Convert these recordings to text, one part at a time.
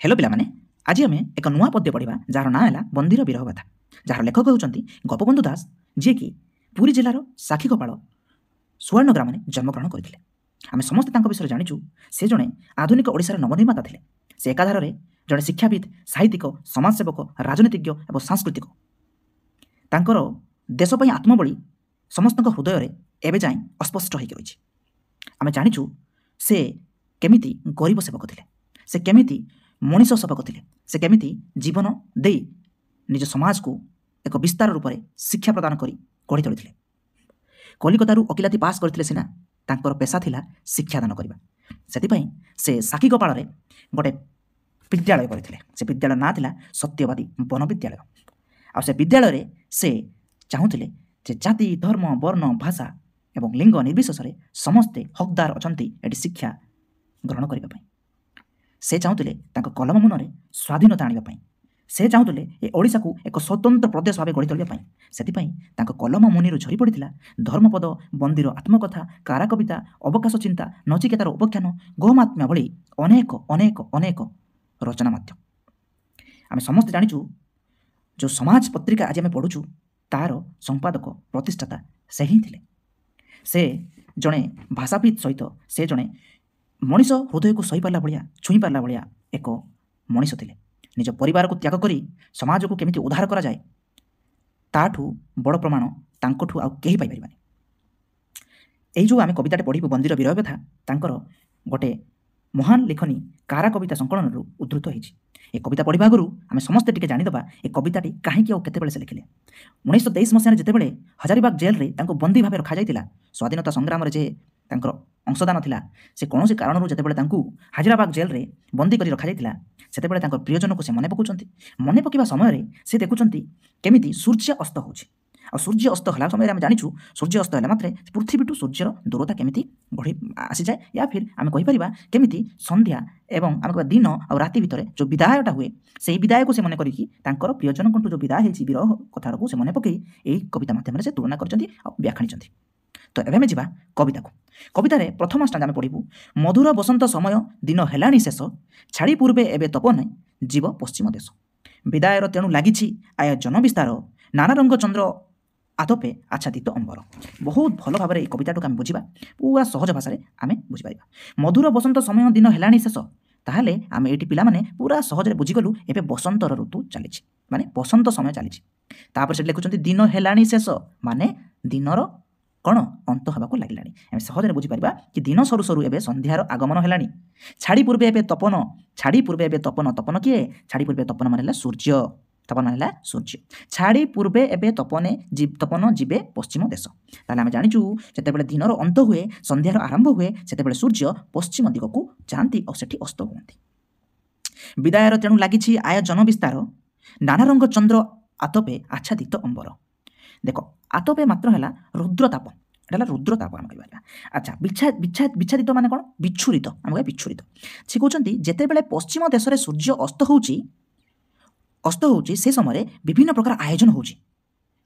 Hello पिलामाने आज आम एक नुआ पद्य पढ़ा जार ना है बंदीर विरह गाथा जार लेखक होती गोपबंधु दास जी कि पुरी जिलार साक्षीगोपाल सुवर्ण ग्राम जन्मग्रहण करते आम समस्ते विषय जाचु से जड़े आधुनिक ओडिशार नवनिर्माता थे से एकाधार जड़े शिक्षाविद साहित्यिक समाजसेवक राजनीतिज्ञ और सांस्कृतिक तांकर देशपाई आत्मबली समस्त हृदय एवं जाए अस्पष्ट हो रही आम जाचु से केमिति गरीब सेवक थे से केमिति मनीष सेवक थे से केमिति जीवन दे निज समाज को एक विस्तार रूप से शिक्षा प्रदान कर गढ़ी तोड़ी कलिकतारू वकिलाती पास करते सीना तांकर पेशा थिला शिक्षादान करवा से साक्षीगोपाल गोटे विद्यालय करते से विद्यालय ना थिला सत्यवादी वन विद्यालय आ से विद्यालय से चाहूले जे जाति धर्म वर्ण भाषा एवं लिंग निर्विशेष समस्ते हकदार अच्छा ये शिक्षा ग्रहण करने से चाहूले कलम मुନରେ स्वाधीनता आने से चाहूले ये ओडिशा को एक स्वतंत्र प्रदेश भाव गढ़ी तोड़ापी से कलम मुनि झरी पड़ा धर्मपद बंदीर आत्मकथा कारा कविता अवकाश चिंता नचिकेतार उपाख्यान गोमात्म्य भली अनेक अनेक अनेक रचना मध्य आम समस्ते जाचु जो समाज पत्रिका आज आम पढ़ुचु तार संपादक प्रतिष्ठाता से ही थे से जड़े भाषाविद सहित से जड़े मनीष हृदय को सही पार्ला भाया छुई पार्ला भाया एक मनीष थे निज परिवार को त्याग करी समाज को केमिति उद्धार करा जाए ताठू बड़ प्रमाण तांकोठू आउ केही पाई परिबानी एई जो आमे कविताटे पढ़िबु बंदीर विरह कथा तांकर गोटे महान लेखनी कारा कविता संकलन उद्धृत होइछि ए कविता पढ़िबा आगु आमे समस्ते टिके जानिदबा ए कविताटी काहेकि और केतेबेले से लिखिले 1923 मसीह जेतेबेले हजारीबाग जेल रे तांको बंदी भाबे रखा जाइतिला स्वाधीनता संग्राम रे जे तांकर अंशदान थिला से कौन कारण जेतेबेले तांको हजारीबाग जेल रे बंदी करी रखा जाइतिला सेतेबेले तांकर प्रियजन को से मने पकाउछंती मने पकिबा समय से देखुछंती केमिति सूर्य अस्त होछि आ सूर्य अस्त होला समय आम जानिछु सूर्य अस्त होला मात्रे पृथ्वी टू सूर्यर दूरता केमिति बढ़ी आसी जाए या फिर आम कहि परिबा केमिति संध्या एवं आम दिन और राति भितर जो विदायटा हुए से विदाय को से मन करिकी तांकर प्रियजन को जो विदाय हेछि विरह कथा को से मन पकई एई कविता माध्यम से तुलना करछंती आ व्याख्यानिछंती तो एबे में जावा कविता को कवितार प्रथम स्टांजा आम पढ़ू मधुर बसंत समय दिन हेलाणी शेष छाड़ी पूर्वे एबे तपन जीव पश्चिम देश विदायर तेणु लगी आय जन विस्तार नाना रंग चंद्र आतपे आच्छादित अंबर बहुत भल भाव में कविता आम बुझा पूरा सहज भाषा आम बुझीपर मधुर बसंत समय दिन हेलाणी शेष ताहले आम ये पिला माने पूरा सहज बुझीगलु एबे बसंतर ऋतु चली माने बसंत समय चली तापर से लिखुं दिन हेलाणी शेष माने दिनर कौन अंत होगा लगे आम सहज बुझीपर कि दिन सरू सरू एवं संध्यार आगमन है छाड़ी पूर्वे एवं तपन छाड़ी पूर्वे एवं तपन तपन किए छाड़ी पूर्वे तपन मान सूर्य तपन मान सूर्य छाड़ी पूर्वे एवं तपन जीवे पश्चिम देश ताले आम जाचु जितेबाला दिनर अंत हुए संध्यार आरंभ हुए से सूर्य पश्चिम दिग को जाती और सेठी अस्त हुए विदायर तेणु लगी आय जन विस्तार नाना रंग चंद्र आतपे आच्छादित अंबर देख आतपे मात्र है रुद्रताप एटा रुद्रताप आम कह अच्छा विच्छादित मान कौन विच्छुरित आम कह विच्छुरित से कहते जितेबाला पश्चिम देश में सूर्य अस्त होची से समय विभिन्न प्रकार आयोजन होची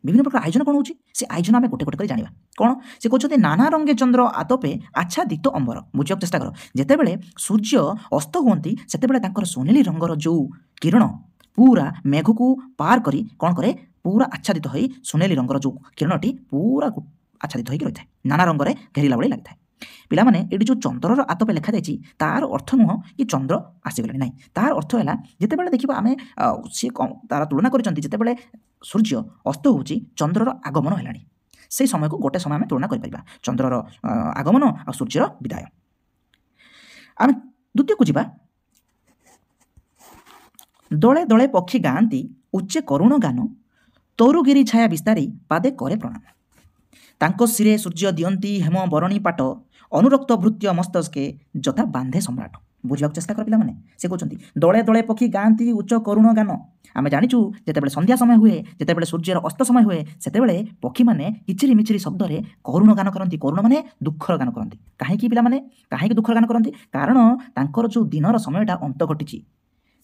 विभिन्न प्रकार आयोजन कौन होची से आयोजन आम गोटे गोटे कर जाना कौन से कहते नाना रंगे चंद्र आतपे आच्छादित अंबर बुझाक चेष्टा कर जितेबाला सूर्य अस्त हुंती से सोनेली रंगर जो किरण पूरा मेघ को पार करी कौन करे पूरा आच्छादित हो सोनेली रंगर जो किरणटी पूरा आच्छादित होकर रही है नाना रंग घेरिला भाई लगी पिला माने ये जो चंद्रर आतपे लिखा जाए तार अर्थ नुह कि चंद्र आसीगले ना तार अर्थ है जितेबाला देखा आम सी तार तुलना करते सूर्य अस्त हो चंद्रर आगमन है से समय को गोटे समय आम तुलना कर चंद्रर आगमन और सूर्यर विदाय आम द्वितीय को जीवा दले दले पक्षी गाँती उच्चे करुण गान तरुगिरी छाया विस्तारी पादे करे प्रणाम तांको सिरे सूर्य दियंती हेम बरणी पाट अनुरक्त भृत्य मस्तके जथा बांधे सम्राट बुझाक चेष्टा कर पिला माने से कहते दले दले पक्षी गाँती उच्च करुण गान आम जाचु जितेबाला संध्या समय हुए जितेबाला सूर्यर अस्त समय हुए से पक्षी मैंने किचिरी मिचिरी शब्द में करुण गान करती करुण माने दुखर गान करती कहीं पिला माने कहीं दुखर गान करती कारण तांकर जो दिनर समयटा अंत घटी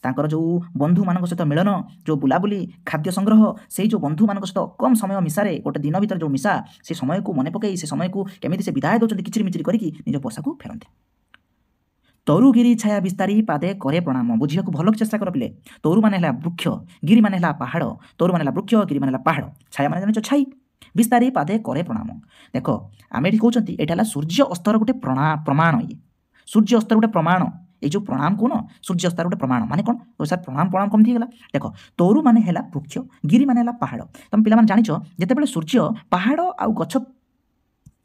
तांकर जो बंधु मान सहित मिलन जो बुलाबुली खाद्य संग्रह से जो बंधु मान सहित कम समय मिसारे गोटे दिन भीतर जो मिसा से समय को मन पकई से समय को केमिति से विदाय दौरान किचिरी मिचिरी करके निज पोषा को फेरती ତରୁ ଗିରି ଛାୟା ବିସ୍ତାରୀ ପାଦେ କରେ ପ୍ରଣାମ। ବୁଝିବାକୁ ଭଲ ଚେଷ୍ଟା କର ପିଲେ। ତରୁ ମାନେ ହେଲା ବୃକ୍ଷ, ଗିରି ମାନେ ହେଲା ପାହାଡ଼, ତରୁ ମାନେ ହେଲା ବୃକ୍ଷ, ଗିରି ମାନେ ହେଲା ପାହାଡ଼, ଛାୟା ମାନେ ଜାଣିଛ ଛାଇ, ବିସ୍ତାରୀ ପାଦେ କରେ ପ୍ରଣାମ। ଦେଖ ଆମେ ଏଠି କହୁଛନ୍ତି ଏଇଟା ହେଲା ସୂର୍ଯ୍ୟ ଅସ୍ତର ଗୋଟେ ପ୍ରମାଣ। ଇଏ ସୂର୍ଯ୍ୟ ଅସ୍ତର ଗୋଟେ ପ୍ରମାଣ। এই যে প্রণাম কোণ সূর্য অস্তার গোটে প্রমাণ মানে কোণ স্যার প্রণাম প্রণাম কমিটি গলা দেখ তরু মানে হল বৃক্ষ, গিরি মানে হল পাহাড়। তুমি পিলাମାନେ জানিছ যেতবে সূর্য পাহাড় আউ গছ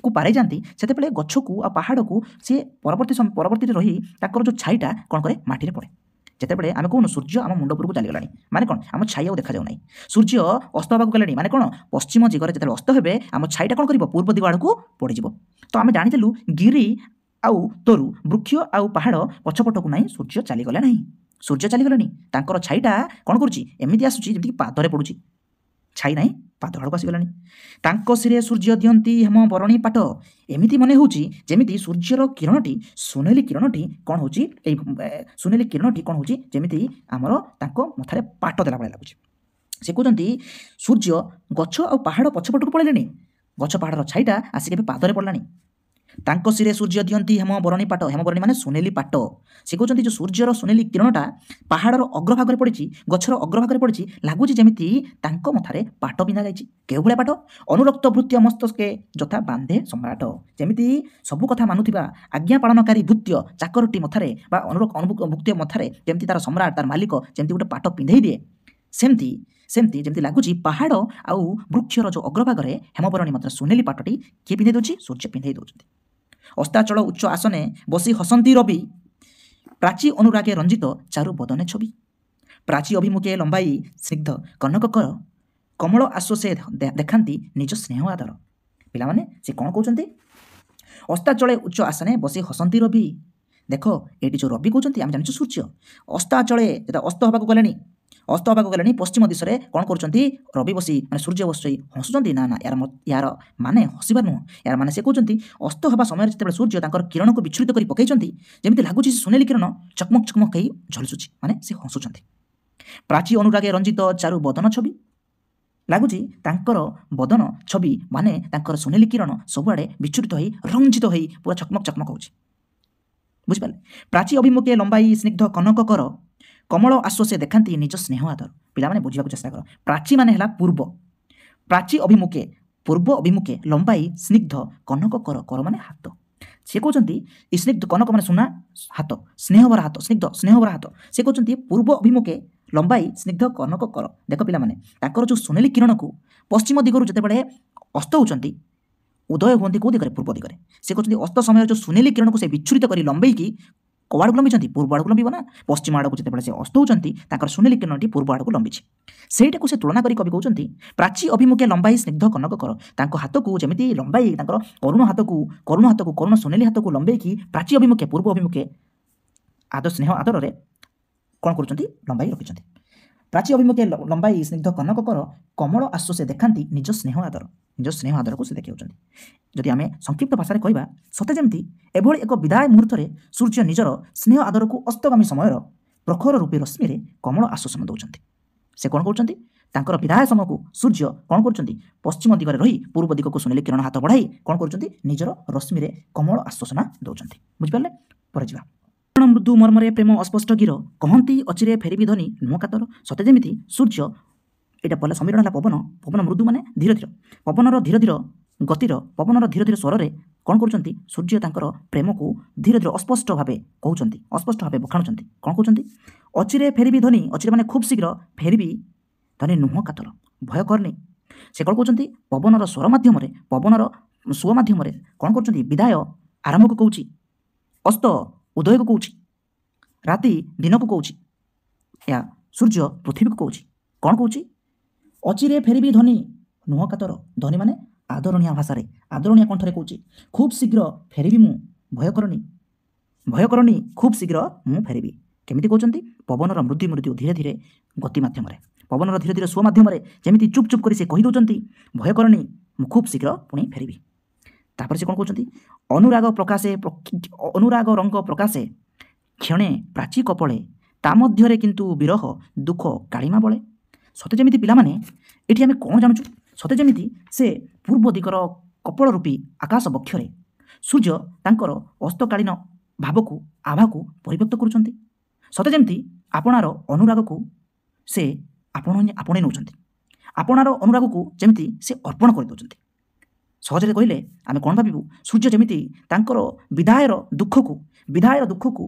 को पारे जाती से गछ को आ पहाड़ को सी परवर्ती रही ताकर जो छाईटा कौन करे माटी पड़े। जितेबाला आम कहूँ सूर्य आम मुंड उपरको चलीगला माने कौन आम छाई देखा जाऊना। सूर्य अस्त होगा गले माने कौन पश्चिम दिगरे जो अस्त हे आम छाईटा कौन कर पूर्व दिग आड़ को पड़ज। तो आम जानीलु गिरी आउ तरु वृक्ष आउ पहाड़ पछपट को ना सूर्य चलीगला ना, सूर्य चलीगले तांकर छाईटा कौन करमती आसूँ पादरे पड़ुची, छाई ना पाद आड़ को आसीगलानी। तांको सिरे सूर्य दियंती हेम बरणी पाट एमिति मने होची जेमिति सूर्यर किरणटी सुनेली किरणटी कौन होची सुनेली किरणटी कौन होची जेमिति आमर तांको मथारे पाट देला भले लागुची। से कहते सूर्य गछ आ पहाड़ पछपट को पड़ेलेनी, गछ पहाड़ छाईटा आसिक पादरे पड़लानी। तांको सिरे सूर्य दियंती हेम बरणी पाट, हेम बरणी माने सुनेली पाट। से कहते जो सूर्यर सुनेली किरणटा पहाड़र अग्रभाग में पड़ी गछर अग्रभाग में पड़ी लगुच जमी तांको मथारे पाट बिंधा जाइए। केउ भलिया पाट अनुरक्त भृत्य मस्तके जथा बांधे सम्राट। जमी सबु कथा मानुथिबा आज्ञा पालनकारी भृत्य चाकरटी मथारे बा भृत्य मथारे जमी तार सम्राट तार मालिक जमी गोटे पाट पिंधे दिए सेमती सेमती जमी लगुच पहाड़ आउ वृक्षर जो अग्रभाग में हेमबरणी मात्र सुनेली पाटटी किए पिंधे दूसरी सूर्य पिंधे दौरान। अस्ताचल उच्च आसने बसी हसंती रवि प्राची अनुरागे रंजित चारु बदने छवि। प्राची अभिमुखे लंबाई स्निग्ध कनककर कमल आश्व से देखाती निज स्नेह आदर। पिला माने से कौन कहते अस्ताचले उच्च आसने बसी हसंती रवि। देख ये जो रवि कहते आम जानी सूर्य अस्ताचले अस्त होगा गले अस्त होगा गले पश्चिम दिशा कौन कर रवि बसी माने सूर्य बसी हसुँच ना ना यार माने हसबार नुह यार माने से कहते अस्त होगा समय जिते सूर्य तांकर किरण को विच्छुरित कर पकई जमी लगुच सुनेली किरण चकमक चकमक हो झलसुची माने से हसुँच। प्राची अनुरागे रंजित चारु बदन छवि लगुच तांकर बदन छवि माने तांकर सुनेली किरण सबुआड़े विच्छुरित हो रंजित हो पूरा चकमक चकमक हो बुझिपारे। प्राची अभिमुखे लंबाई स्निग्ध कनककर कमल आश्व से देखाती निज स्नेह आदर। पिला माने बुझिବାକୁ चेष्टा कर। प्राची माने हला पूर्व, प्राची अभिमुखे पूर्व अभिमुखे लंबाई स्निग्ध कनककर कर माने हाथ। से कहते स्निग्ध कनक माने सुना हाथ स्नेहभरा हाथ स्निग्ध स्नेहभरा हाथ। से कहते पूर्व अभिमुखे लंबाई स्निग्ध कनककर। देख पिला माने ताकर जो सुनेली किरण को पश्चिम दिगरु जतेबेले अस्त होचंती उदय हुअंती कौ दिगरे पूर्व दिगरे। से कहते अस्त समय जो सुनेली किरण को से विच्छुरित करी लंबई कौड़ को लंबी पूर्व आड़ को लंबी ना पश्चिम आड़ को जिते से अस्त होती सुनेली किरणटी पूर्व आड़ को लंबी सेटा को से तुलना करी कवि कहते प्राची अभिमुखे लंबाई स्निग्ध कनककर तांको हाथ को जमी लंबाई करुण हाथ को करुण सुनेली हाथ को लंबई प्राची अभिमुखे पूर्व अभिमुखे आदर स्नेह आदर रे कौन कर लंबाई रखिंट। प्राची अभिमुखे लंबाई स्निग्ध कनककर कमल आश्व से देखाती निज स्नेह आदर को से देखा। जदि आम संक्षिप्त भाषा में कहवा सते जमी एभली एक विदाय मुहूर्त में सूर्य निजर स्नेह आदर को अस्तगामी समय प्रखर रूपी रश्मि कमल आश्वासन दौरान। से कौन कर विदाय समय को सूर्य कौन कर पश्चिम दिगरे रही पूर्व दिग को सुनेली किरण हाथ बढ़ाई कौन कर निजर रश्मि कमल आश्वासना दौरान। बुझिपारे पर जा मृदु मर्मरे प्रेम अस्पष्ट गिर कहती अचिरे फेरबी ध्वनि नुह कातर। सते जमी सूर्य यहाँ पहले समीरण है पवन पवन मृदु माने धीरे धीरे पवनर धीरे धीरे गतिर पवनर धीरे धीरे स्वर में कौन कर सूर्य तांकर प्रेम को धीरे धीरे अस्पष्ट भाव कहते अस्पष्ट भाव बखाणुंट कौन कहते अचिरे फेरबी ध्वनि अचिरे माने खूब शीघ्र फेरबी ध्वनि नुह कातर भय करनी। से कौन कहते पवनर स्वर मध्यम पवनर सुओ मध्यम कौन कर विदाय आरंभ को कहूँ अस्त उदय को कहूँ राति दिन को कहूँ या सूर्य पृथ्वी को कहूँ कौन कहूँ अचिरे फेरबी ध्वनि नुह कातर ध्वनि माने आदरणीय भाषा आदरणीय कंठरे कहूँ खूब शीघ्र फेरबी मु भय करनी खूब शीघ्र मु फेरबी। केमिति कहते पवनर मृत्यु मृत्यु धीरे धीरे गति मध्यम पवनर धीरे धीरे स्व मध्यम जमी चुप चुप कर से कहीदौरान भय करनी मु खूब शीघ्र पुणी फेरबी। तापर से कौन कहते अनुराग रंग प्रकाशे क्षणे प्राची कपले ता मध्यरे किंतु विरह दुख कालिमा बले। सते जमी पिला माने एठी आमे कौन जानूँ सते जमी से पूर्व दिगर कपल रूपी आकाश बक्षरे सूर्य तांकर अस्तकालीन ଭାବକୁ ଆଭାକୁ ପରିବ୍ୟକ୍ତ କରୁଛନ୍ତି। ସତେ ଯେମିତି ଆପଣାର ଅନୁରାଗକୁ ସେ ଆପଣେଇ ନେଉଛନ୍ତି, ଆପଣାର ଅନୁରାଗକୁ ଯେମିତି ସେ ଅର୍ପଣ କରିଦେଉଛନ୍ତି। ସହଜରେ କହିଲେ ଆମେ କ'ଣ ଭାବିବୁ, ସୂର୍ଯ୍ୟ ଯେମିତି ତାଙ୍କର ବିଦାୟର ଦୁଃଖକୁ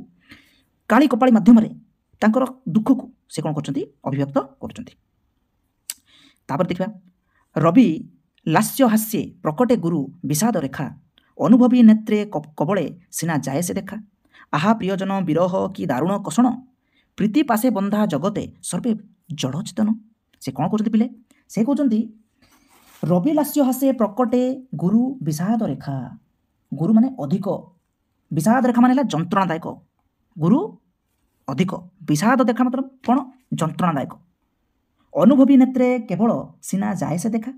କାଳି କପାଳି ମାଧ୍ୟମରେ ତାଙ୍କର ଦୁଃଖକୁ ସେ କ'ଣ କରୁଛନ୍ତି, ଅଭିବ୍ୟକ୍ତ କରୁଛନ୍ତି। ତାପରେ ଦେଖିବା, ରବି ଲାସ୍ୟ ହାସ୍ୟେ ପ୍ରକଟେ ଗୁରୁ ବିଷାଦ ରେଖା, ଅନୁଭବୀ ନେତ୍ରେ କବଳେ ସିନା ଯାଏ ସେ ଦେଖା, ଆହା ପ୍ରିୟଜନ ବିରହ କି ଦାରୁଣ କଷଣ, ପ୍ରୀତି ପାଶେ ବନ୍ଧା ଜଗତେ ସର୍ବେ ଜଡ଼ ଚେତନ। ସେ କ'ଣ କହୁଛନ୍ତି ପିଲେ, ସେ କହୁଛନ୍ତି ରବି ଲାସ୍ୟ ହାସ୍ୟେ ପ୍ରକଟେ ଗୁରୁ ବିଷାଦ ରେଖା। ଗୁରୁ ମାନେ ଅଧିକ, ବିଷାଦ ରେଖା ମାନେ ହେଲା ଯନ୍ତ୍ରଣାଦାୟକ, ଗୁରୁ ଅଧିକ, ବିଷାଦ ରେଖା ମାତ୍ର କ'ଣ, ଯନ୍ତ୍ରଣାଦାୟକ। ଅନୁଭବୀ ନେତ୍ରେ କେବଳ ସିନା ଯାଏ ସେ ଦେଖା,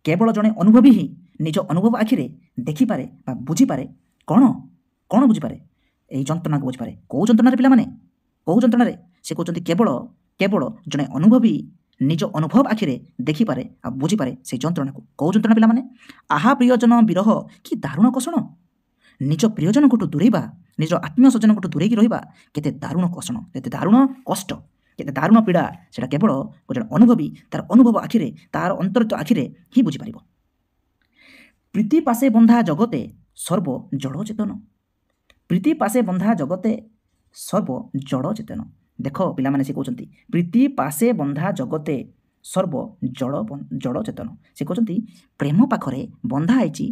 କେବଳ ଜଣେ ଅନୁଭବୀ ହିଁ ନିଜ ଅନୁଭବ ଆଖିରେ ଦେଖିପାରେ ବା ବୁଝିପାରେ। କ'ଣ ବୁଝିପାରେ, ଏଇ ଯନ୍ତ୍ରଣାକୁ ବୁଝିପାରେ। କେଉଁ ଯନ୍ତ୍ରଣାରେ ପିଲାମାନେ, କେଉଁ ଯନ୍ତ୍ରଣାରେ? ସେ କହୁଛନ୍ତି କେବଳ ଜଣେ ଅନୁଭବୀ ନିଜ ଅନୁଭବ ଆଖିରେ ଦେଖିପାରେ ଆଉ ବୁଝିପାରେ ସେଇ ଯନ୍ତ୍ରଣାକୁ। କେଉଁ ଯନ୍ତ୍ରଣା ପିଲାମାନେ? ଆହା ପ୍ରିୟଜନ ବିରହ କି ଦାରୁଣ କଷଣ। ନିଜ ପ୍ରିୟଜନଙ୍କଠୁ ଦୂରେଇବା, ନିଜ ଆତ୍ମୀୟ ସ୍ୱଜନଙ୍କଠୁ ଦୂରେଇକି ରହିବା କେତେ ଦାରୁଣ କଷଣ, କେତେ ଦାରୁଣ କଷ୍ଟ, କେତେ ଦାରୁଣ ପୀଡ଼ା, ସେଇଟା କେବଳ ଜଣେ ଅନୁଭବୀ ତାର ଅନୁଭବ ଆଖିରେ, ତାର ଅନ୍ତର୍ଗତ ଆଖିରେ ହିଁ ବୁଝିପାରିବ। ପ୍ରୀତି ପାଶେ ବନ୍ଧା ଜଗତେ ସର୍ବ ଜଡ଼ ଚେତନ, ପ୍ରୀତି ପାଶେ ବନ୍ଧା ଜଗତେ ସର୍ବ ଜଡ଼ ଚେତନ। ଦେଖ ପିଲାମାନେ, ସେ କହୁଛନ୍ତି ପ୍ରୀତି ପାଶେ ବନ୍ଧା ଜଗତେ ସର୍ବ ଜଡ଼ ଚେତନ। ସେ କହୁଛନ୍ତି ପ୍ରେମ ପାଖରେ ବନ୍ଧା ହେଇଛି,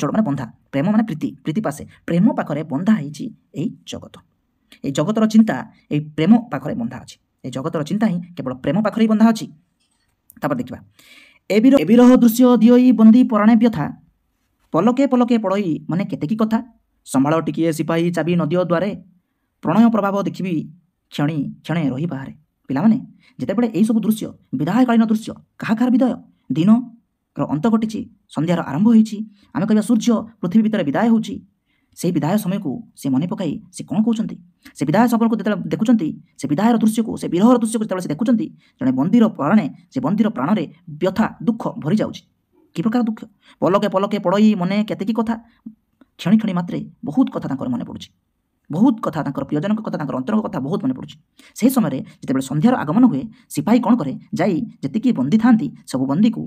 ଜଡ଼ ମାନେ ବନ୍ଧା, ପ୍ରେମ ମାନେ ପ୍ରୀତି ପାଶେ, ପ୍ରେମ ପାଖରେ ବନ୍ଧା ହେଇଛି ଏଇ ଜଗତ। এই ଜଗତର ଚିନ୍ତା এই ପ୍ରେମ ପାଖରେ ବନ୍ଧା ଅଛି। এই ଜଗତର ଚିନ୍ତା ହିଁ କେବଳ ପ୍ରେମ ପାଖରେ ହିଁ ବନ୍ଧା ଅଛି। ତାପରେ ଦେଖିବା, ଏ ବିରହ ଦୃଶ୍ୟ ଦିଅଇ ବନ୍ଦୀ ପରାଣେ ବ୍ୟଥା, ପଲକେ ପଲକେ ପଡ଼ଇ ମନେ କେତେକି କଥା, ସମ୍ଭାଳ ଟିକିଏ ସିପାହୀ ଚାବି ନଦିଅ ଦ୍ୱାରେ, ପ୍ରଣୟ ପ୍ରଭାବ ଦେଖିବି କ୍ଷଣେ ରହି ବାହାରେ। ପିଲାମାନେ, ଯେତେବେଳେ ଏଇସବୁ ଦୃଶ୍ୟ, ବିଦାୟକାଳୀନ ଦୃଶ୍ୟ, କାହାର ବିଦାୟ, ଦିନର ଅନ୍ତ ଘଟିଛି, ସନ୍ଧ୍ୟାର ଆରମ୍ଭ ହୋଇଛି, ଆମେ କହିବା ସୂର୍ଯ୍ୟ ପୃଥିବୀ ଭିତରେ ବିଦାୟ ହେଉଛି, ସେହି ବିଦାୟ ସମୟକୁ ସେ ମନେ ପକାଇ ସେ କ'ଣ କହୁଛନ୍ତି, ସେ ବିଦାୟ ସମୟକୁ ଯେତେବେଳେ ଦେଖୁଛନ୍ତି, ସେ ବିଦାୟର ଦୃଶ୍ୟକୁ, ସେ ବିରହର ଦୃଶ୍ୟକୁ ଯେତେବେଳେ ସେ ଦେଖୁଛନ୍ତି, ଜଣେ ବନ୍ଦୀର ପ୍ରାଣେ, ସେ ବନ୍ଦୀର ପ୍ରାଣରେ ବ୍ୟଥା ଦୁଃଖ ଭରି ଯାଉଛି। କି ପ୍ରକାର ଦୁଃଖ? ପଲକେ ପଲକେ ପଡ଼ଇ ମନେ କେତେକି କଥା, କ୍ଷଣି ମାତ୍ରେ ବହୁତ କଥା ତାଙ୍କର ମନେ ପଡ଼ୁଛି, ବହୁତ କଥା, ତାଙ୍କର ପ୍ରିୟଜନଙ୍କ କଥା, ତାଙ୍କର ଅନ୍ତରଙ୍କ କଥା ବହୁତ ମନେ ପଡ଼ୁଛି। ସେହି ସମୟରେ ଯେତେବେଳେ ସନ୍ଧ୍ୟାର ଆଗମନ ହୁଏ, ସିପାହୀ କ'ଣ କରେ, ଯାଇ ଯେତିକି ବନ୍ଦୀ ଥାନ୍ତି ସବୁ ବନ୍ଦୀକୁ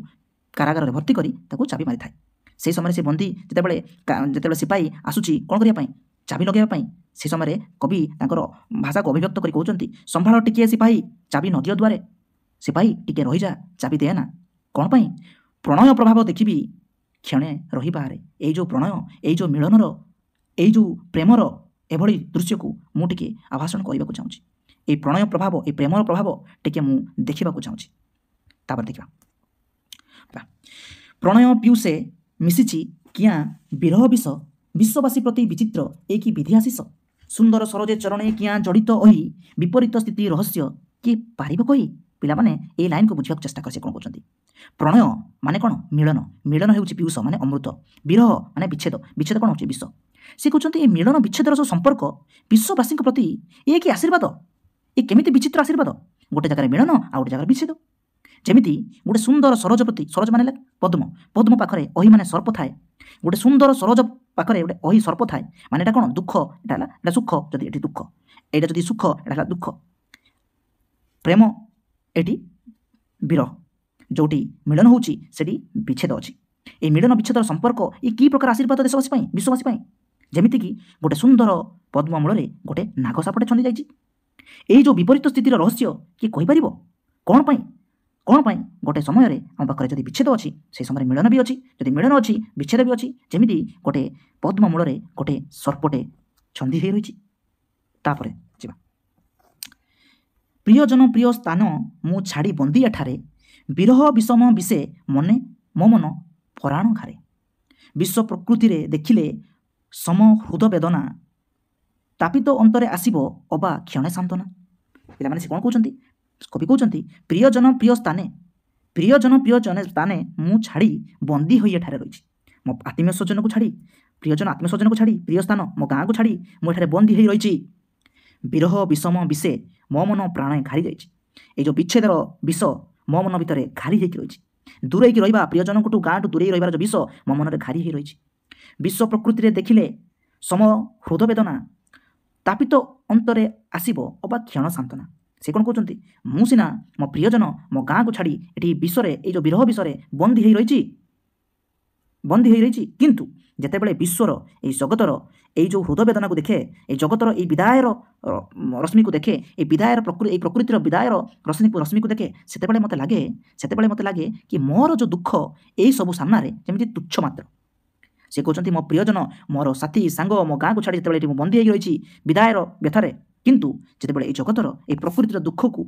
କାରାଗାରରେ ଭର୍ତ୍ତି କରି ତାକୁ ଚାବି ମାରିଥାଏ। ସେହି ସମୟରେ ସେ ବନ୍ଦୀ ଯେତେବେଳେ ସିପାହୀ ଆସୁଛି କ'ଣ କରିବା ପାଇଁ, ଚାବି ଲଗାଇବା ପାଇଁ, ସେ ସମୟରେ କବି ତାଙ୍କର ଭାଷାକୁ ଅଭିବ୍ୟକ୍ତ କରି କହୁଛନ୍ତି, ସମ୍ଭାଳ ଟିକିଏ ସିପାହୀ ଚାବି ନଦିଅ ଦ୍ୱାରେ, ସିପାହୀ ଟିକେ ରହିଯା, ଚାବି ଦେ ନା। କ'ଣ ପାଇଁ? ପ୍ରଣୟ ପ୍ରଭାବ ଦେଖିବି କ୍ଷଣେ ରହି ବାହାରେ। ଏଇ ଯେଉଁ ପ୍ରଣୟ, ଏଇ ଯେଉଁ ମିଳନର, ଏଇ ଯେଉଁ ପ୍ରେମର ଏଭଳି ଦୃଶ୍ୟକୁ ମୁଁ ଟିକେ ଆଭାଷଣ କରିବାକୁ ଚାହୁଁଛି। এই প্রণয় প্রভাব, এই প্রেমর প্রভাব টিকে মু দেখিବାକୁ চাହୁଁଛି। তারপর ଦେଖିବା, প্রণয় পিউষে মিশিছি কিয়া বিরহ বিষ, বিশ্ববাসী প্রতি বিচিত্র এ কি বিধি আশিষ, সুন্দর সরজে চরণে কিয়া জড়িত ওহি, বিপরীত স্থিতি রহস্য কি পারিব কହି। ପିଲାମାନେ এই ଲାଇନ୍କୁ ବୁଝିବାକୁ ଚେଷ୍ଟା କରି ସେ କ'ଣ କହୁଛନ୍ତି। ପ୍ରଣୟ ମାନେ କ'ଣ? ମିଳନ। ମିଳନ ହେଉଛି ପିୟୁଷ ମାନେ ଅମୃତ, ବିରହ ମାନେ ବିଚ୍ଛେଦ, ବିଚ୍ଛେଦ କ'ଣ ହେଉଛି? ବିଷ। ସେ କହୁଛନ୍ତି ଏ ମିଳନ ବିଚ୍ଛେଦର ସବୁ ସମ୍ପର୍କ ବିଶ୍ୱବାସୀଙ୍କ ପ୍ରତି ଏ କି ଆଶୀର୍ବାଦ, ଏ କେମିତି ବିଚିତ୍ର ଆଶୀର୍ବାଦ। ଗୋଟେ ଜାଗାରେ ମିଳନ ଆଉ ଗୋଟେ ଜାଗାରେ ବିଚ୍ଛେଦ। ଯେମିତି ଗୋଟେ ସୁନ୍ଦର ସରୋଜ ପ୍ରତି, ସରୋଜ ମାନେ ହେଲା ପଦ୍ମ, ପଦ୍ମ ପାଖରେ ଅହି ମାନେ ସର୍ପ ଥାଏ। ଗୋଟେ ସୁନ୍ଦର ସରୋଜ ପାଖରେ ଗୋଟେ ଅହି ସର୍ପ ଥାଏ, ମାନେ ଏଇଟା କ'ଣ? ଦୁଃଖ, ଏଇଟା ହେଲା ଏଇଟା ସୁଖ, ଯଦି ଏଠି ଦୁଃଖ, ଏଇଟା ଯଦି ସୁଖ, ଏଇଟା ହେଲା ଦୁଃଖ। ପ୍ରେମ ଏଠି ବିରହ, ଯେଉଁଠି ମିଳନ ହେଉଛି ସେଠି ବିଚ୍ଛେଦ ଅଛି। এই ମିଳନ ବିଚ୍ଛେଦର ସମ୍ପର୍କ ଏ କି ପ୍ରକାର ଆଶୀର୍ବାଦ ଦେଶବାସୀ ପାଇଁ, ବିଶ୍ୱବାସୀ ପାଇଁ। ଯେମିତିକି ଗୋଟେ ସୁନ୍ଦର ପଦ୍ମ ମୂଳରେ ଗୋଟେ ନାଗ ସାପଟେ ଛନ୍ଦି ଯାଇଛି। ଏଇ ଯେଉଁ ବିପରୀତ ସ୍ଥିତିର ରହସ୍ୟ କିଏ କହିପାରିବ? କ'ଣ ପାଇଁ ଗୋଟେ ସମୟରେ ଆମ ପାଖରେ ଯଦି ବିଚ୍ଛେଦ ଅଛି, ସେହି ସମୟରେ ମିଳନ ବି ଅଛି, ଯଦି ମିଳନ ଅଛି ବିଚ୍ଛେଦ ବି ଅଛି। ଯେମିତି ଗୋଟେ ପଦ୍ମ ମୂଳରେ ଗୋଟେ ସର୍ପଟେ ଛନ୍ଦି ହୋଇ ରହିଛି। ତାପରେ ଯିବା, ପ୍ରିୟଜନ ପ୍ରିୟ ସ୍ଥାନ ମୁଁ ଛାଡ଼ି ବନ୍ଦୀ ଏଠାରେ, ବିରହ ବିଷମ ବିଷେ ମନେ ମୋ ମନ ପରାଣ ଘାରେ, ବିଶ୍ୱ ପ୍ରକୃତିରେ ଦେଖିଲେ ସମ ହୃଦ ବେଦନା, ତାପିତ ଅନ୍ତରେ ଆସିବ ଅବା କ୍ଷଣେ ସାନ୍ତ୍ୱନା। ପିଲାମାନେ ସେ କ'ଣ କହୁଛନ୍ତି? କବି କହୁଛନ୍ତି ପ୍ରିୟଜନ ପ୍ରିୟ ସ୍ଥାନେ, ପ୍ରିୟଜନ ପ୍ରିୟ ସ୍ଥାନେ ମୁଁ ଛାଡ଼ି ବନ୍ଦୀ ହୋଇ ଏଠାରେ ରହିଛି। ମୋ ଆତ୍ମୀୟ ସ୍ୱଜନକୁ ଛାଡ଼ି, ପ୍ରିୟଜନ ଆତ୍ମୀୟ ସ୍ୱଜନକୁ ଛାଡ଼ି, ପ୍ରିୟ ସ୍ଥାନ ମୋ ଗାଁକୁ ଛାଡ଼ି ମୁଁ ଏଠାରେ ବନ୍ଦୀ ହୋଇ ରହିଛି। ବିରହ ବିଷମ ବିଷେ ମୋ ମନ ପ୍ରାଣ ଘାରି ଯାଇଛି। ଏଇ ଯେଉଁ ବିଚ୍ଛେଦର ବିଷ ମୋ ମନ ଭିତରେ ଘାରି ହେଇକି ରହିଛି। ଦୂରେଇକି ରହିବା, ପ୍ରିୟଜନଙ୍କଠୁ ଗାଁଠୁ ଦୂରେଇ ରହିବାର ଯେଉଁ ବିଷ ମୋ ମନରେ ଘାରି ହୋଇ ରହିଛି। ବିଶ୍ୱ ପ୍ରକୃତିରେ ଦେଖିଲେ ସମ ହୃଦବେଦନା ତାପିତ ଅନ୍ତରେ ଆସିବ ଅବା କ୍ଷଣ ସାନ୍ତ୍ୱନା। ସେ କ'ଣ କହୁଛନ୍ତି, ମୁଁ ସିନା ମୋ ପ୍ରିୟଜନ ମୋ ଗାଁକୁ ଛାଡ଼ି ଏଠି ବିଶ୍ୱରେ ଏଇ ଯେଉଁ ବିରହ ବିଷୟରେ ବନ୍ଦୀ ହେଇ ରହିଛି, କିନ୍ତୁ ଯେତେବେଳେ ବିଶ୍ୱର ଏଇ ଜଗତର ଏଇ ଯେଉଁ ହୃଦବେଦନାକୁ ଦେଖେ, ଏଇ ଜଗତର ଏଇ ବିଦାୟର ରଶ୍ମିକୁ ଦେଖେ, ଏଇ ପ୍ରକୃତିର ବିଦାୟର ରଶ୍ମିକୁ ଦେଖେ, ସେତେବେଳେ ମୋତେ ଲାଗେ କି ମୋର ଯେଉଁ ଦୁଃଖ ଏଇସବୁ ସାମ୍ନାରେ ଯେମିତି ତୁଚ୍ଛ ମାତ୍ର। ସେ କହୁଛନ୍ତି, ମୋ ପ୍ରିୟଜନ, ମୋର ସାଥୀ, ସାଙ୍ଗ ମୋ ଗାଁକୁ ଛାଡ଼ି ଯେତେବେଳେ ଏଠି ମୁଁ ବନ୍ଦୀ ହେଇକି ରହିଛି ବିଦାୟର ବ୍ୟଥାରେ, କିନ୍ତୁ ଯେତେବେଳେ ଏଇ ଜଗତର ଏଇ ପ୍ରକୃତିର ଦୁଃଖକୁ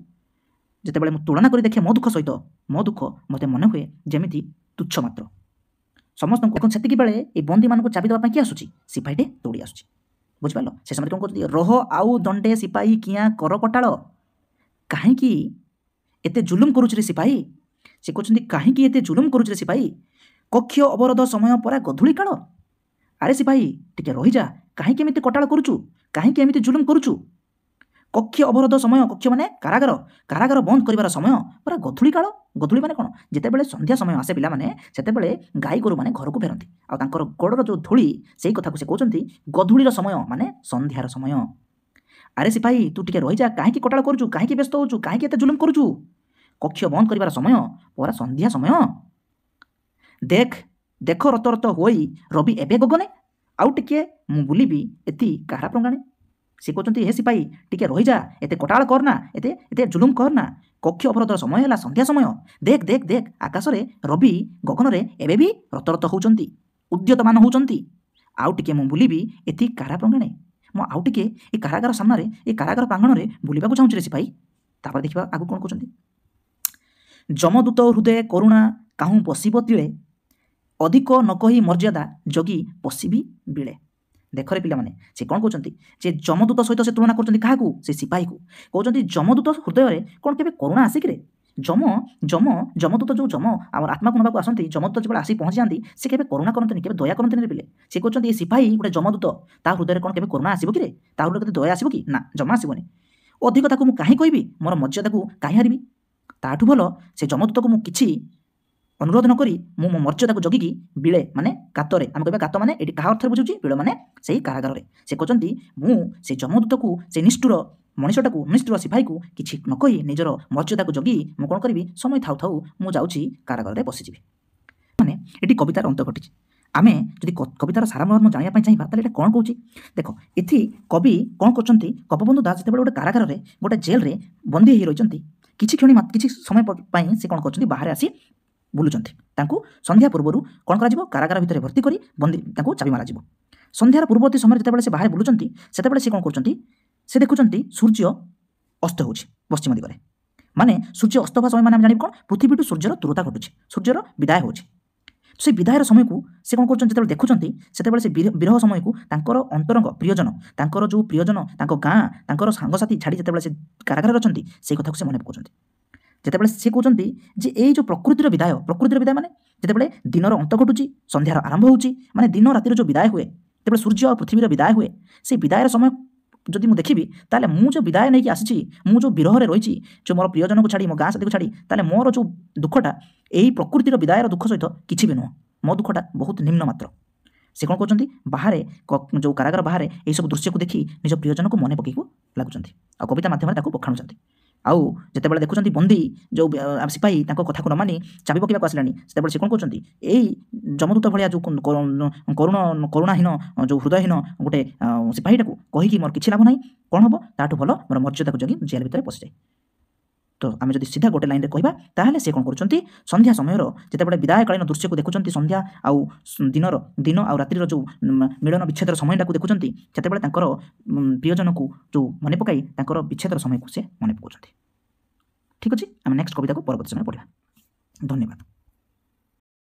ଯେତେବେଳେ ମୁଁ ତୁଳନା କରି ଦେଖେ ମୋ ଦୁଃଖ ସହିତ, ମୋ ଦୁଃଖ ମୋତେ ମନେ ହୁଏ ଯେମିତି ତୁଚ୍ଛ ମାତ୍ର। ସମସ୍ତଙ୍କୁ ସେତିକି ବେଳେ ଏଇ ବନ୍ଦୀମାନଙ୍କୁ ଚାବି ଦେବା ପାଇଁ କିଏ ଆସୁଛି? ସିପାହୀଟେ ଦୌଡ଼ି ଆସୁଛି। ବୁଝିପାରିଲ? ସେ ସମୟରେ କ'ଣ କହୁଛନ୍ତି, ରହ ଆଉ ଦଣ୍ଡେ ସିପାହୀ କିଆଁ କର କଟାଳ, କାହିଁକି ଏତେ ଜୁଲୁମ କରୁଛି ରେ ସିପାହୀ? ସେ କହୁଛନ୍ତି, କାହିଁକି ଏତେ ଜୁଲୁମ କରୁଛି ରେ ସିପାହୀ? କକ୍ଷ ଅବରୋଧ ସମୟ ପରା ଗଧୂଳି କାଳ। ଆରେ ସିପାହୀ ଟିକେ ରହିଯା, କାହିଁକି ଏମିତି କଟାଳ କରୁଛୁ? କାହିଁକି ଏମିତି ଜୁଲୁମ କରୁଛୁ? କକ୍ଷ ଅବରୋଧ ସମୟ, କକ୍ଷ ମାନେ କାରାଗାର ବନ୍ଦ କରିବାର ସମୟ ପରା ଗଧୂଳି କାଳ। ଗଧୂଳି ମାନେ କ'ଣ? ଯେତେବେଳେ ସନ୍ଧ୍ୟା ସମୟ ଆସେ ପିଲାମାନେ, ସେତେବେଳେ ଗାଈ ଗୋରୁମାନେ ଘରକୁ ଫେରନ୍ତି, ଆଉ ତାଙ୍କର ଗୋଡ଼ର ଯେଉଁ ଧୂଳି, ସେଇ କଥାକୁ ସେ କହୁଛନ୍ତି ଗଧୂଳିର ସମୟ ମାନେ ସନ୍ଧ୍ୟାର ସମୟ। ଆରେ ସିପାହୀ ତୁ ଟିକେ ରହିଯା, କାହିଁକି କଟାଳ କରୁଛୁ? କାହିଁକି ବ୍ୟସ୍ତ ହେଉଛୁ? କାହିଁକି ଏତେ ଜୁଲୁମ କରୁଛୁ? କକ୍ଷ ବନ୍ଦ କରିବାର ସମୟ ପରା ସନ୍ଧ୍ୟା ସମୟ। ଦେଖ ରତ ହୋଇ ରବି ଏବେ ଗଗନେ, ଆଉ ଟିକେ ମୁଁ ବୁଲିବି ଏତି କାହାର ପ୍ରାଙ୍ଗଣେ। ସେ କହୁଛନ୍ତି, ହେ ସିପାହୀ ଟିକେ ରହିଯା, ଏତେ କଟାଳ କରନା, ଏତେ ଜୁଲୁମ କରନା। କକ୍ଷ ଅବରୋଧର ସମୟ ହେଲା ସନ୍ଧ୍ୟା ସମୟ। ଦେଖ ଆକାଶରେ ରବି ଗଗନରେ ଏବେ ବି ରତ ହେଉଛନ୍ତି, ଉଦ୍ୟତମାନ ହେଉଛନ୍ତି। ଆଉ ଟିକେ ମୁଁ ବୁଲିବି ଏତି କାରା ପ୍ରାଙ୍ଗଣେ। ମୁଁ ଆଉ ଟିକେ ଏ କାରାଗାର ସାମ୍ନାରେ, ଏ କାରାଗାର ପ୍ରାଙ୍ଗଣରେ ବୁଲିବାକୁ ଚାହୁଁଛି ରେ ସିପାହୀ। ତାପରେ ଦେଖିବା ଆଗକୁ କ'ଣ କହୁଛନ୍ତି, ଯମଦୂତ ହୃଦୟ କରୁଣା କାହୁଁ ବସିବ ତିଳେ, ଅଧିକ ନ କହି ମର୍ଯ୍ୟାଦା ଜଗି ପଶିବି ବିଳେ। ଦେଖରେ ପିଲାମାନେ, ସେ କ'ଣ କହୁଛନ୍ତି ଯେ ଯମଦୂତ ସହିତ ସେ ତୁଳନା କରୁଛନ୍ତି କାହାକୁ? ସେ ସିପାହୀକୁ। କହୁଛନ୍ତି ଯମଦୂତ ହୃଦୟରେ କ'ଣ କେବେ କରୁଣା ଆସିକିରେ? ଯମଦୂତ ଯେଉଁ ଆମର ଆତ୍ମାକୁ ନେବାକୁ ଆସନ୍ତି, ଯମଦୂତ ଯେତେବେଳେ ଆସି ପହଞ୍ଚିଯାନ୍ତି, ସେ କେବେ କରୁଣା କରନ୍ତିନି, କେବେ ଦୟା କରନ୍ତିନି ପିଲେ। ସେ କହୁଛନ୍ତି ଏ ସିପାହୀ ଗୋଟେ ଯମଦୂତ, ତା ହୃଦୟରେ କ'ଣ କେବେ କରୁଣା ଆସିବ କିରେ? ତା ହୃଦୟରେ କେତେ ଦୟା ଆସିବ କି? ନା, ଜମା ଆସିବନି। ଅଧିକ ତାକୁ ମୁଁ କାହିଁ କହିବି, ମୋର ମର୍ଯ୍ୟାଦାକୁ କାହିଁ ହାରିବି? ତାଠୁ ଭଲ ସେ ଯମଦୂତକୁ ମୁଁ କିଛି ଅନୁରୋଧ ନ କରି ମୁଁ ମୋ ମର୍ଯ୍ୟାଦାକୁ ଜଗିକି ବିଳେ ମାନେ ଗାତରେ, ଆମେ କହିବା ଗାତ ମାନେ ଏଠି କାହା ଅର୍ଥରେ ବୁଝୁଛି, ବିଳ ମାନେ ସେଇ କାରାଗାରରେ। ସେ କହୁଛନ୍ତି ମୁଁ ସେ ଯମଦୂତକୁ, ସେ ନିଷ୍ଠୁର ମଣିଷଟାକୁ, ନିଷ୍ଠୁର ସିପାହୀକୁ କିଛି ନ କହି ନିଜର ମର୍ଯ୍ୟାଦାକୁ ଜଗି ମୁଁ କ'ଣ କରିବି, ସମୟ ଥାଉ ମୁଁ ଯାଉଛି କାରାଗାରରେ ବସିଯିବି। ମାନେ ଏଠି କବିତାର ଅନ୍ତ ଘଟିଛି। ଆମେ ଯଦି କବିତାର ସାରମର୍ମ ଜାଣିବା ପାଇଁ ଚାହିଁବା, ତାହେଲେ ଏଇଟା କ'ଣ କହୁଛି ଦେଖ। ଏଠି କବି କ'ଣ କରୁଛନ୍ତି, ଗୋପବନ୍ଧୁ ଦାସ ଯେତେବେଳେ ଗୋଟେ କାରାଗାରରେ, ଗୋଟେ ଜେଲରେ ବନ୍ଦୀ ହୋଇ ରହିଛନ୍ତି, କିଛି ସମୟ ପାଇଁ ସେ କ'ଣ କରୁଛନ୍ତି, ବାହାରେ ଆସି ବୁଲୁଛନ୍ତି। ତାଙ୍କୁ ସନ୍ଧ୍ୟା ପୂର୍ବରୁ କ'ଣ କରାଯିବ, କାରାଗାର ଭିତରେ ଭର୍ତ୍ତି କରି ତାଙ୍କୁ ଚାବି ମାରାଯିବ। ସନ୍ଧ୍ୟାର ପୂର୍ବବର୍ତ୍ତୀ ସମୟରେ ଯେତେବେଳେ ସେ ବାହାରେ ବୁଲୁଛନ୍ତି, ସେତେବେଳେ ସେ କ'ଣ କରୁଛନ୍ତି, ସେ ଦେଖୁଛନ୍ତି ସୂର୍ଯ୍ୟ ଅସ୍ତ ହେଉଛି ପଶ୍ଚିମ ଦିଗରେ। ମାନେ ସୂର୍ଯ୍ୟ ଅସ୍ତ ହେବା ସମୟ ମାନେ ଆମେ ଜାଣିବୁ କ'ଣ, ପୃଥିବୀଠୁ ସୂର୍ଯ୍ୟର ଦୂରତା ଘଟୁଛି, ସୂର୍ଯ୍ୟର ବିଦାୟ ହେଉଛି। ସେ ବିଦାୟର ସମୟକୁ ସେ କ'ଣ କରୁଛନ୍ତି, ଯେତେବେଳେ ଦେଖୁଛନ୍ତି, ସେତେବେଳେ ସେ ବିରହ ସମୟକୁ ତାଙ୍କର ଅନ୍ତରଙ୍ଗ ପ୍ରିୟଜନ, ତାଙ୍କର ଯେଉଁ ପ୍ରିୟଜନ, ତାଙ୍କ ଗାଁ, ତାଙ୍କର ସାଙ୍ଗସାଥି ଛାଡ଼ି ଯେତେବେଳେ ସେ କାରାଗାରରେ ଅଛନ୍ତି, ସେଇ କଥାକୁ ସେ ମନେ ପକାଉଛନ୍ତି। ଯେତେବେଳେ ସେ କହୁଛନ୍ତି ଯେ ଏଇ ଯେଉଁ ପ୍ରକୃତିର ବିଦାୟ ମାନେ ଯେତେବେଳେ ଦିନର ଅନ୍ତ ଘଟୁଛି, ସନ୍ଧ୍ୟାର ଆରମ୍ଭ ହେଉଛି, ମାନେ ଦିନ ରାତିର ଯେଉଁ ବିଦାୟ ହୁଏ, ଯେତେବେଳେ ସୂର୍ଯ୍ୟ ଆଉ ପୃଥିବୀର ବିଦାୟ ହୁଏ, ସେଇ ବିଦାୟର ସମୟ ଯଦି ମୁଁ ଦେଖିବି, ତାହେଲେ ମୁଁ ଯେଉଁ ବିଦାୟ ନେଇକି ଆସିଛି, ମୁଁ ଯେଉଁ ବିରହରେ ରହିଛି, ଯେଉଁ ମୋର ପ୍ରିୟଜନକୁ ଛାଡ଼ି, ମୋ ଗାଁ ସାଥିକୁ ଛାଡ଼ି, ତାହେଲେ ମୋର ଯେଉଁ ଦୁଃଖଟା ଏଇ ପ୍ରକୃତିର ବିଦାୟର ଦୁଃଖ ସହିତ କିଛି ବି ନୁହଁ, ମୋ ଦୁଃଖଟା ବହୁତ ନିମ୍ନ ମାତ୍ର। ସେ କ'ଣ କରୁଛନ୍ତି, ବାହାରେ ଯେଉଁ କାରାଗାର ବାହାରେ ଏହିସବୁ ଦୃଶ୍ୟକୁ ଦେଖି ନିଜ ପ୍ରିୟଜନକୁ ମନେ ପକାଇବାକୁ ଲାଗୁଛନ୍ତି, ଆଉ କବିତା ମାଧ୍ୟମରେ ତାକୁ ବଖାଣୁଛନ୍ତି। ଆଉ ଯେତେବେଳେ ଦେଖୁଛନ୍ତି ବନ୍ଦୀ ଯେଉଁ ସିପାହୀ ତାଙ୍କ କଥାକୁ ନ ମାନି ଚାବି ପକାଇବାକୁ ଆସିଲାଣି, ସେତେବେଳେ ସେ କ'ଣ କରୁଛନ୍ତି, ଏଇ ଯମଦୂତ ଭଳିଆ ଯେଉଁ କରୁଣାହୀନ, ଯେଉଁ ହୃଦୟହୀନ ଗୋଟେ ସିପାହୀଟାକୁ କହିକି ମୋର କିଛି ଲାଭ ନାହିଁ, କ'ଣ ହେବ, ତାଠୁ ଭଲ ମୋର ମର୍ଯ୍ୟାଦାକୁ ଜଗି ଜେଲ୍ ଭିତରେ ପଶିଯାଏ। ତ ଆମେ ଯଦି ସିଧା ଗୋଟେ ଲାଇନରେ କହିବା, ତାହେଲେ ସେ କ'ଣ କରୁଛନ୍ତି, ସନ୍ଧ୍ୟା ସମୟର ଯେତେବେଳେ ବିଦାୟକାଳୀନ ଦୃଶ୍ୟକୁ ଦେଖୁଛନ୍ତି, ସନ୍ଧ୍ୟା ଆଉ ଦିନ ଆଉ ରାତ୍ରିର ଯେଉଁ ମିଳନ ବିଚ୍ଛେଦର ସମୟଟାକୁ ଦେଖୁଛନ୍ତି, ସେତେବେଳେ ତାଙ୍କର ପ୍ରିୟଜନକୁ ଯେଉଁ ମନେ ପକାଇ ତାଙ୍କର ବିଚ୍ଛେଦର ସମୟକୁ ସେ ମନେ ପକାଉଛନ୍ତି। ଠିକ୍ ଅଛି, ଆମେ ନେକ୍ସଟ କବିତାକୁ ପରବର୍ତ୍ତୀ ସମୟରେ ପଢ଼ିବା। ଧନ୍ୟବାଦ।